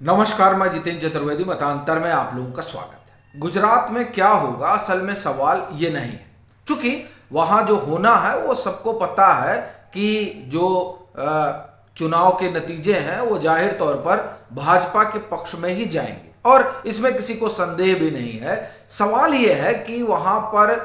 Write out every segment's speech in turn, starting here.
नमस्कार, मैं जितेंद्र चतुर्वेदी मतांतर में आप लोगों का स्वागत है। गुजरात में क्या होगा असल में सवाल ये नहीं है, क्योंकि वहाँ जो होना है वो सबको पता है कि जो चुनाव के नतीजे हैं वो जाहिर तौर पर भाजपा के पक्ष में ही जाएंगे और इसमें किसी को संदेह भी नहीं है। सवाल ये है कि वहाँ पर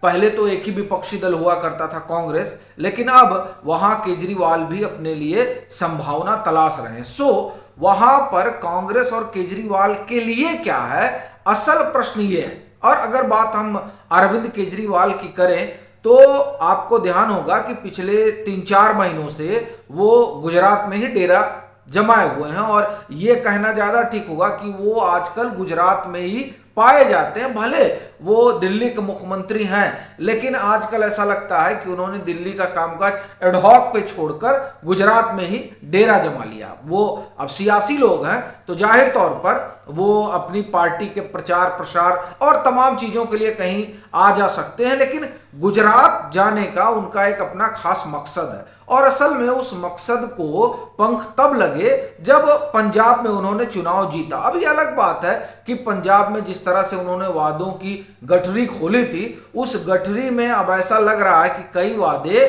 पहले तो एक ही विपक्षी दल हुआ करता था कांग्रेस, लेकिन अब वहाँ केजरीवाल भी अपने लिए संभावना तलाश रहे हैं। वहां पर कांग्रेस और केजरीवाल के लिए क्या है, असल प्रश्न ये है। और अगर बात हम अरविंद केजरीवाल की करें तो आपको ध्यान होगा कि पिछले 3-4 महीनों से वो गुजरात में ही डेरा जमाए हुए हैं और ये कहना ज्यादा ठीक होगा कि वो आजकल गुजरात में ही पाए जाते हैं। भले वो दिल्ली के मुख्यमंत्री हैं, लेकिन आजकल ऐसा लगता है कि उन्होंने दिल्ली का कामकाज एडहॉक पे छोड़कर गुजरात में ही डेरा जमा लिया। वो अब सियासी लोग हैं तो जाहिर तौर पर वो अपनी पार्टी के प्रचार प्रसार और तमाम चीजों के लिए कहीं आ जा सकते हैं, लेकिन गुजरात जाने का उनका एक अपना खास मकसद है। और असल में उस मकसद को पंख तब लगे जब पंजाब में उन्होंने चुनाव जीता। अब ये अलग बात है कि पंजाब में जिस तरह से उन्होंने वादों की गठरी खोली थी, उस गठरी में अब ऐसा लग रहा है कि कई वादे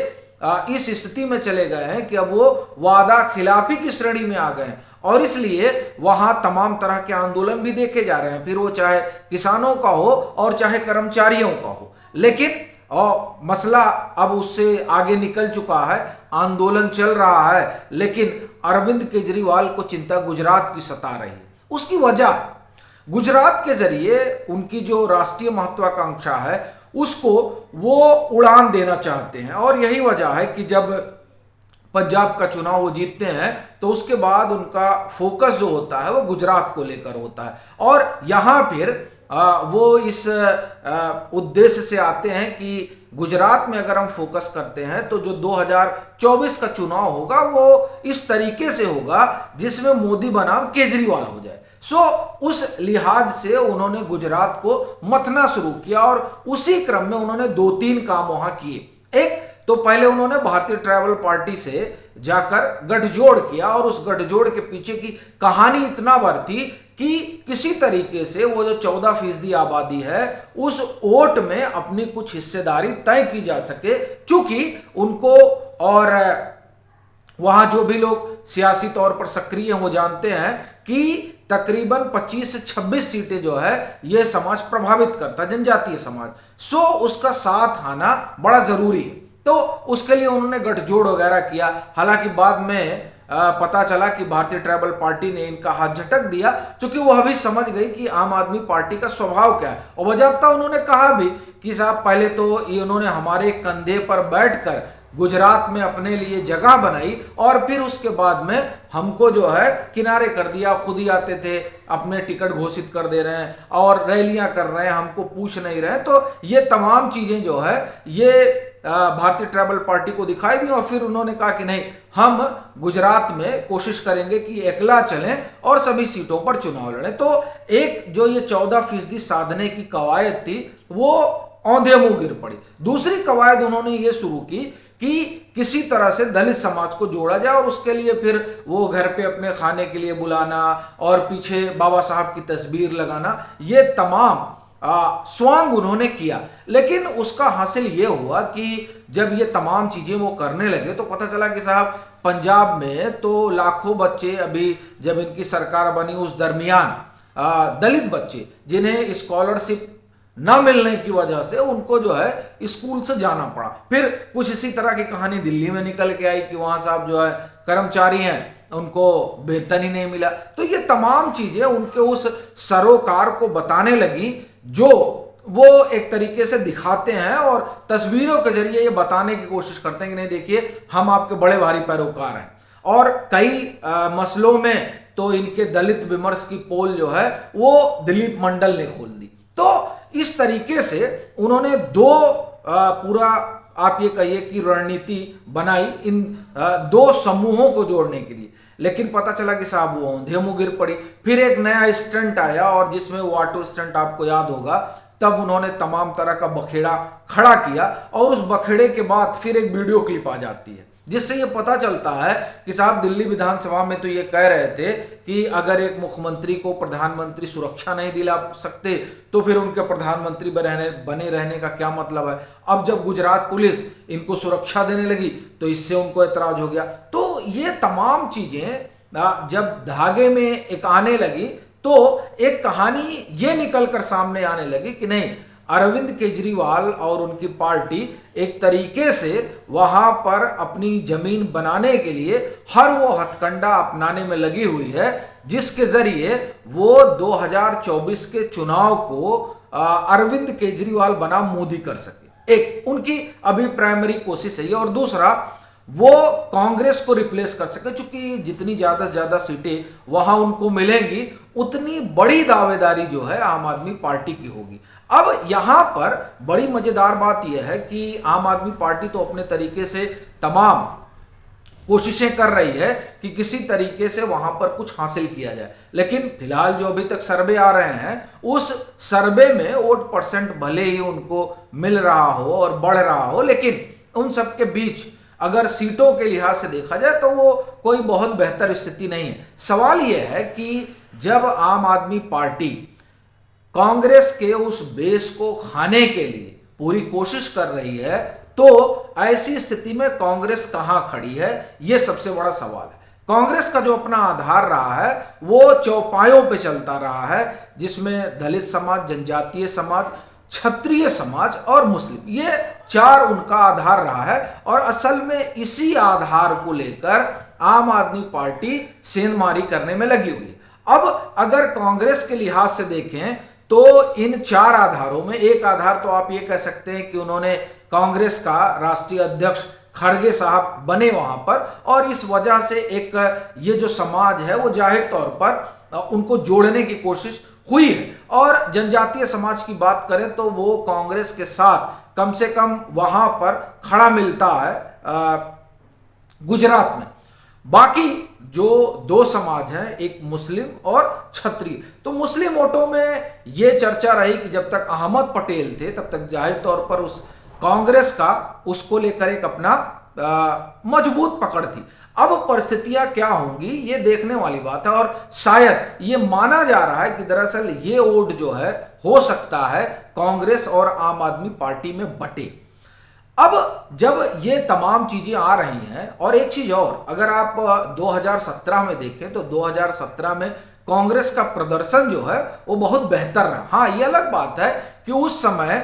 इस स्थिति में चले गए हैं कि अब वो वादा खिलाफी की श्रेणी में आ गए हैं और इसलिए वहां तमाम तरह के आंदोलन भी देखे जा रहे हैं, फिर वो चाहे किसानों का हो और चाहे कर्मचारियों का हो। लेकिन मसला अब उससे आगे निकल चुका है, आंदोलन चल रहा है, लेकिन अरविंद केजरीवाल को चिंता गुजरात की सता रही है। उसकी वजह गुजरात के जरिए उनकी जो राष्ट्रीय महत्वाकांक्षा है उसको वो उड़ान देना चाहते हैं और यही वजह है कि जब पंजाब का चुनाव वो जीतते हैं तो उसके बाद उनका फोकस जो होता है वो गुजरात को लेकर होता है और यहाँ फिर वो इस उद्देश्य से आते हैं कि गुजरात में अगर हम फोकस करते हैं तो जो 2024 का चुनाव होगा वो इस तरीके से होगा जिसमें मोदी बनाम केजरीवाल हो जाए। उस लिहाज से उन्होंने गुजरात को मथना शुरू किया और उसी क्रम में उन्होंने 2-3 काम वहां किए। एक तो पहले उन्होंने भारतीय ट्राइबल पार्टी से जाकर गठजोड़ किया और उस गठजोड़ के पीछे की कहानी इतना भर थी कि किसी तरीके से वो जो 14% आबादी है उस वोट में अपनी कुछ हिस्सेदारी तय की जा सके, चूंकि उनको और वहां जो भी लोग सियासी तौर पर सक्रिय हैं वो जानते हैं कि तकरीबन 25 से 26 सीटें जो है ये समाज प्रभावित करता है, जनजातीय समाज। उसका साथ आना बड़ा जरूरी है, तो उसके लिए उन्होंने गठजोड़ वगैरह किया। हालांकि बाद में पता चला कि भारतीय ट्राइबल पार्टी ने इनका हाथ झटक दिया, क्योंकि वह भी समझ गई कि आम आदमी पार्टी का स्वभाव क्या है। और बजाबता उन्होंने कहा भी कि साहब पहले तो ये उन्होंने हमारे कंधे पर बैठकर गुजरात में अपने लिए जगह बनाई और फिर उसके बाद में हमको जो है किनारे कर दिया। खुद ही आते थे, अपने टिकट घोषित कर दे रहे हैं और रैलियां कर रहे हैं, हमको पूछ नहीं रहे। तो ये तमाम चीजें जो है ये भारतीय ट्राइबल पार्टी को दिखाई दी और फिर उन्होंने कहा कि नहीं, हम गुजरात में कोशिश करेंगे कि अकेला चलें और सभी सीटों पर चुनाव लड़ें। तो एक जो ये 14% साधने की कवायद थी वो औंधे मुंह गिर पड़ी। दूसरी कवायद उन्होंने ये शुरू की कि किसी तरह से दलित समाज को जोड़ा जाए और उसके लिए फिर वो घर पे अपने खाने के लिए बुलाना और पीछे बाबा साहब की तस्वीर लगाना, ये तमाम स्वांग उन्होंने किया। लेकिन उसका हासिल ये हुआ कि जब ये तमाम चीजें वो करने लगे तो पता चला कि साहब पंजाब में तो लाखों बच्चे, अभी जब इनकी सरकार बनी उस दरमियान दलित बच्चे जिन्हें स्कॉलरशिप न मिलने की वजह से उनको जो है स्कूल से जाना पड़ा। फिर कुछ इसी तरह की कहानी दिल्ली में निकल के आई कि वहां साहब जो है कर्मचारी हैं उनको वेतन ही नहीं मिला। तो ये तमाम चीजें उनके उस सरोकार को बताने लगी जो वो एक तरीके से दिखाते हैं और तस्वीरों के जरिए ये बताने की कोशिश करते हैं कि नहीं देखिए हम आपके बड़े भारी पैरोकार हैं। और कई मसलों में तो इनके दलित विमर्श की पोल जो है वो दिलीप मंडल ने खोल दी। तो इस तरीके से उन्होंने पूरा आप ये कहिए कि रणनीति बनाई इन दो समूहों को जोड़ने के लिए। लेकिन पता चला कि साहब वो औंधे मुंह गिर पड़ी। फिर एक नया स्टंट आया और जिसमें वो ऑटो स्टंट आपको याद होगा, तब उन्होंने तमाम तरह का बखेड़ा खड़ा किया और उस बखेड़े के बाद फिर एक वीडियो क्लिप आ जाती है जिससे ये पता चलता है कि साहब दिल्ली विधानसभा में तो ये कह रहे थे कि अगर एक मुख्यमंत्री को प्रधानमंत्री सुरक्षा नहीं दिला सकते तो फिर उनके प्रधानमंत्री बने रहने का क्या मतलब है। अब जब गुजरात पुलिस इनको सुरक्षा देने लगी तो इससे उनको एतराज हो गया। तो ये तमाम चीजें जब धागे में एक आने लगी तो एक कहानी ये निकल कर सामने आने लगी कि नहीं, अरविंद केजरीवाल और उनकी पार्टी एक तरीके से वहां पर अपनी जमीन बनाने के लिए हर वो हथकंडा अपनाने में लगी हुई है जिसके जरिए वो 2024 के चुनाव को अरविंद केजरीवाल बनाम मोदी कर सके। एक उनकी अभी प्राइमरी कोशिश है और दूसरा वो कांग्रेस को रिप्लेस कर सके, क्योंकि जितनी ज्यादा से ज्यादा सीटें वहां उनको मिलेंगी उतनी बड़ी दावेदारी जो है आम आदमी पार्टी की होगी। अब यहां पर बड़ी मजेदार बात यह है कि आम आदमी पार्टी तो अपने तरीके से तमाम कोशिशें कर रही है कि किसी तरीके से वहां पर कुछ हासिल किया जाए, लेकिन फिलहाल जो अभी तक सर्वे आ रहे हैं उस सर्वे में वोट परसेंट भले ही उनको मिल रहा हो और बढ़ रहा हो, लेकिन उन सबके बीच अगर सीटों के लिहाज से देखा जाए तो वो कोई बहुत बेहतर स्थिति नहीं है। सवाल यह है कि जब आम आदमी पार्टी कांग्रेस के उस बेस को खाने के लिए पूरी कोशिश कर रही है तो ऐसी स्थिति में कांग्रेस कहां खड़ी है, यह सबसे बड़ा सवाल है। कांग्रेस का जो अपना आधार रहा है वो चौपायों पे चलता रहा है, जिसमें दलित समाज, जनजातीय समाज, क्षत्रिय समाज और मुस्लिम, ये चार उनका आधार रहा है। और असल में इसी आधार को लेकर आम आदमी पार्टी सेंधमारी करने में लगी हुई है। अब अगर कांग्रेस के लिहाज से देखें तो इन चार आधारों में एक आधार तो आप ये कह सकते हैं कि उन्होंने कांग्रेस का राष्ट्रीय अध्यक्ष खड़गे साहब बने वहां पर, और इस वजह से एक ये जो समाज है वो जाहिर तौर पर उनको जोड़ने की कोशिश हुई है। और जनजातीय समाज की बात करें तो वो कांग्रेस के साथ कम से कम वहां पर खड़ा मिलता है गुजरात में। बाकी जो दो समाज हैं, एक मुस्लिम और क्षत्रिय, तो मुस्लिम वोटों में ये चर्चा रही कि जब तक अहमद पटेल थे तब तक जाहिर तौर पर उस कांग्रेस का उसको लेकर एक अपना मजबूत पकड़ थी। अब परिस्थितियां क्या होंगी ये देखने वाली बात है, और शायद ये माना जा रहा है कि दरअसल ये वोट जो है हो सकता है कांग्रेस और आम आदमी पार्टी में बटे। अब जब ये तमाम चीजें आ रही हैं, और एक चीज और, अगर आप 2017 में देखें तो 2017 में कांग्रेस का प्रदर्शन जो है वो बहुत बेहतर रहा। हाँ, ये अलग बात है कि उस समय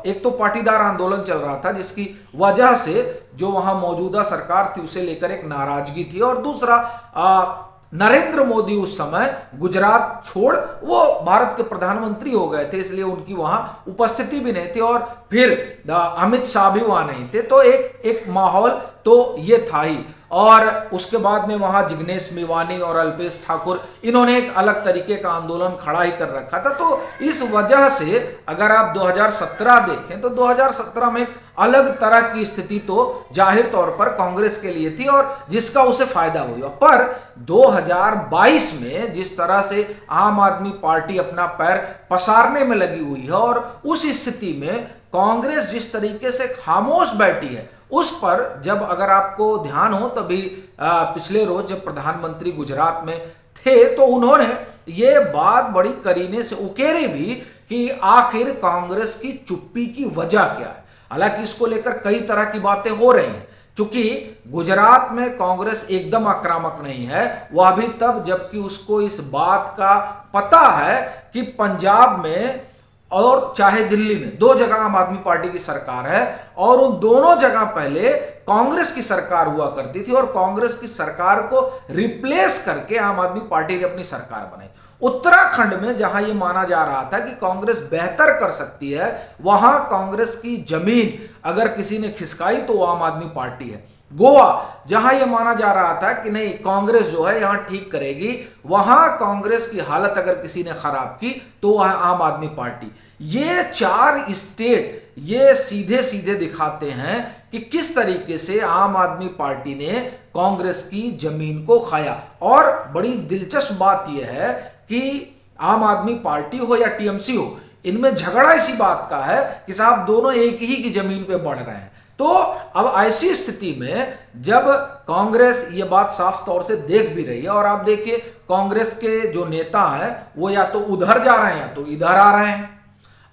एक तो पाटीदार आंदोलन चल रहा था जिसकी वजह से जो वहां मौजूदा सरकार थी उसे लेकर एक नाराजगी थी, और दूसरा नरेंद्र मोदी उस समय गुजरात छोड़ वो भारत के प्रधानमंत्री हो गए थे, इसलिए उनकी वहां उपस्थिति भी नहीं थी, और फिर अमित शाह भी वहां नहीं थे, तो एक माहौल तो ये था ही। और उसके बाद में वहां जिग्नेश मेवानी और अल्पेश ठाकुर, इन्होंने एक अलग तरीके का आंदोलन खड़ा ही कर रखा था। तो इस वजह से अगर आप 2017 देखें तो 2017 में एक अलग तरह की स्थिति तो जाहिर तौर पर कांग्रेस के लिए थी और जिसका उसे फायदा हुआ। पर 2022 में जिस तरह से आम आदमी पार्टी अपना पैर पसारने में लगी हुई है और उस स्थिति में कांग्रेस जिस तरीके से खामोश बैठी है, उस पर जब अगर आपको ध्यान हो तभी पिछले रोज जब प्रधानमंत्री गुजरात में थे तो उन्होंने ये बात बड़ी करीने से उकेरी भी कि आखिर कांग्रेस की चुप्पी की वजह क्या है। हालांकि इसको लेकर कई तरह की बातें हो रही हैं, क्योंकि गुजरात में कांग्रेस एकदम आक्रामक नहीं है, वह भी तब जबकि उसको इस बात का पता है कि पंजाब में और चाहे दिल्ली में दो जगह आम आदमी पार्टी की सरकार है, और उन दोनों जगह पहले कांग्रेस की सरकार हुआ करती थी, और कांग्रेस की सरकार को रिप्लेस करके आम आदमी पार्टी ने अपनी सरकार बनाई। उत्तराखंड में जहां यह माना जा रहा था कि कांग्रेस बेहतर कर सकती है, वहां कांग्रेस की जमीन अगर किसी ने खिसकाई तो वो आम आदमी पार्टी है। गोवा जहां यह माना जा रहा था कि नहीं कांग्रेस जो है यहां ठीक करेगी, वहां कांग्रेस की हालत अगर किसी ने खराब की तो वह आम आदमी पार्टी। ये चार स्टेट ये सीधे सीधे दिखाते हैं कि किस तरीके से आम आदमी पार्टी ने कांग्रेस की जमीन को खाया। और बड़ी दिलचस्प बात यह है कि आम आदमी पार्टी हो या टीएमसी हो, इनमें झगड़ा इसी बात का है कि साहब दोनों एक ही की जमीन पे बढ़ रहे हैं। तो अब ऐसी स्थिति में जब कांग्रेस ये बात साफ तौर से देख भी रही है, और आप देखिए कांग्रेस के जो नेता हैं वो या तो उधर जा रहे हैं या तो इधर आ रहे हैं।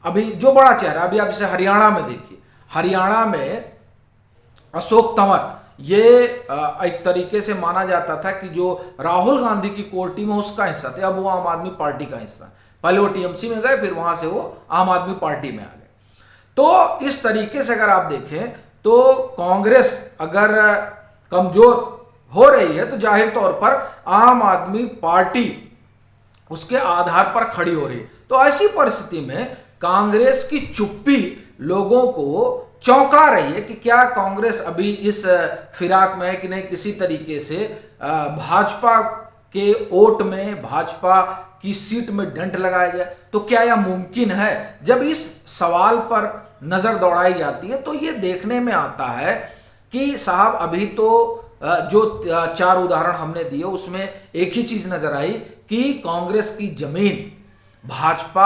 अभी जो बड़ा चेहरा, अभी आप जैसे हरियाणा में देखिए, हरियाणा में अशोक तंवर, ये एक तरीके से माना जाता था कि जो राहुल गांधी की कोर टीम है उसका हिस्सा थे, अब वो आम आदमी पार्टी का हिस्सा। पहले वो टीएमसी में गए, फिर वहां से वो आम आदमी पार्टी में आ गए। तो इस तरीके से अगर आप देखें तो कांग्रेस अगर कमजोर हो रही है तो जाहिर तौर पर आम आदमी पार्टी उसके आधार पर खड़ी हो रही है। तो ऐसी परिस्थिति में कांग्रेस की चुप्पी लोगों को चौंका रही है कि क्या कांग्रेस अभी इस फिराक में है कि नहीं, किसी तरीके से भाजपा के वोट में, भाजपा की सीट में डंट लगाया जाए। तो क्या यह मुमकिन है? जब इस सवाल पर नजर दौड़ाई जाती है तो ये देखने में आता है कि साहब अभी तो जो 4 उदाहरण हमने दिए उसमें एक ही चीज नजर आई कि कांग्रेस की जमीन भाजपा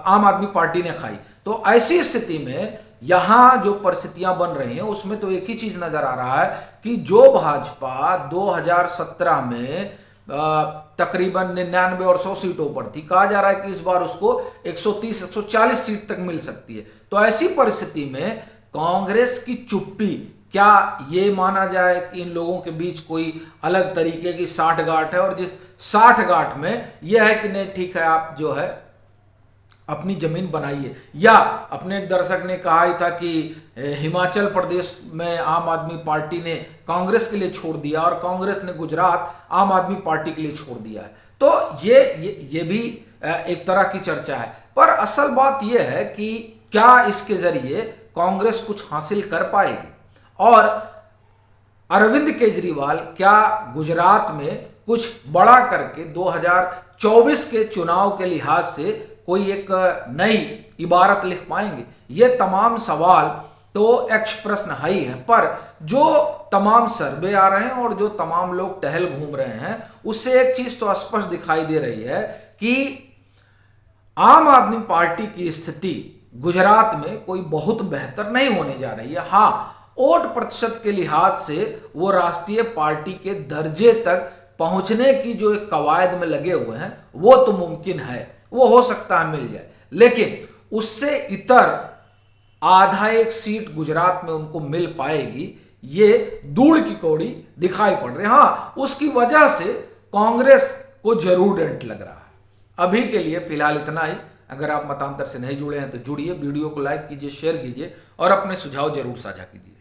आम आदमी पार्टी ने खाई। तो ऐसी स्थिति में यहां जो परिस्थितियां बन रही हैं उसमें तो एक ही चीज नजर आ रहा है कि जो भाजपा 2017 में तकरीबन 99 और 100 सीटों पर थी, कहा जा रहा है कि इस बार उसको 130-140 सीट तक मिल सकती है। तो ऐसी परिस्थिति में कांग्रेस की चुप्पी, क्या ये माना जाए कि इन लोगों के बीच कोई अलग तरीके की साठगांठ है, और जिस साठगांठ में यह है कि नहीं ठीक है आप जो है अपनी जमीन बनाइए। या अपने एक दर्शक ने कहा ही था कि हिमाचल प्रदेश में आम आदमी पार्टी ने कांग्रेस के लिए छोड़ दिया और कांग्रेस ने गुजरात आम आदमी पार्टी के लिए छोड़ दिया है। तो ये भी एक तरह की चर्चा है। पर असल बात यह है कि क्या इसके जरिए कांग्रेस कुछ हासिल कर पाएगी, और अरविंद केजरीवाल क्या गुजरात में कुछ बड़ा करके 2024 के चुनाव के लिहाज से कोई एक नई इबारत लिख पाएंगे? ये तमाम सवाल तो यक्ष प्रश्न है ही है, पर जो तमाम सर्वे आ रहे हैं और जो तमाम लोग टहल घूम रहे हैं उससे एक चीज तो स्पष्ट दिखाई दे रही है कि आम आदमी पार्टी की स्थिति गुजरात में कोई बहुत बेहतर नहीं होने जा रही है। हाँ, वोट प्रतिशत के लिहाज से वो राष्ट्रीय पार्टी के दर्जे तक पहुंचने की जो एक कवायद में लगे हुए हैं वो तो मुमकिन है, वो हो सकता है मिल जाए, लेकिन उससे इतर आधा एक सीट गुजरात में उनको मिल पाएगी ये दूर की कौड़ी दिखाई पड़ रही है। हाँ, उसकी वजह से कांग्रेस को जरूर डेंट लग रहा है। अभी के लिए फिलहाल इतना ही। अगर आप मतांतर से नहीं जुड़े हैं तो जुड़िए, वीडियो को लाइक कीजिए, शेयर कीजिए और अपने सुझाव जरूर साझा कीजिए।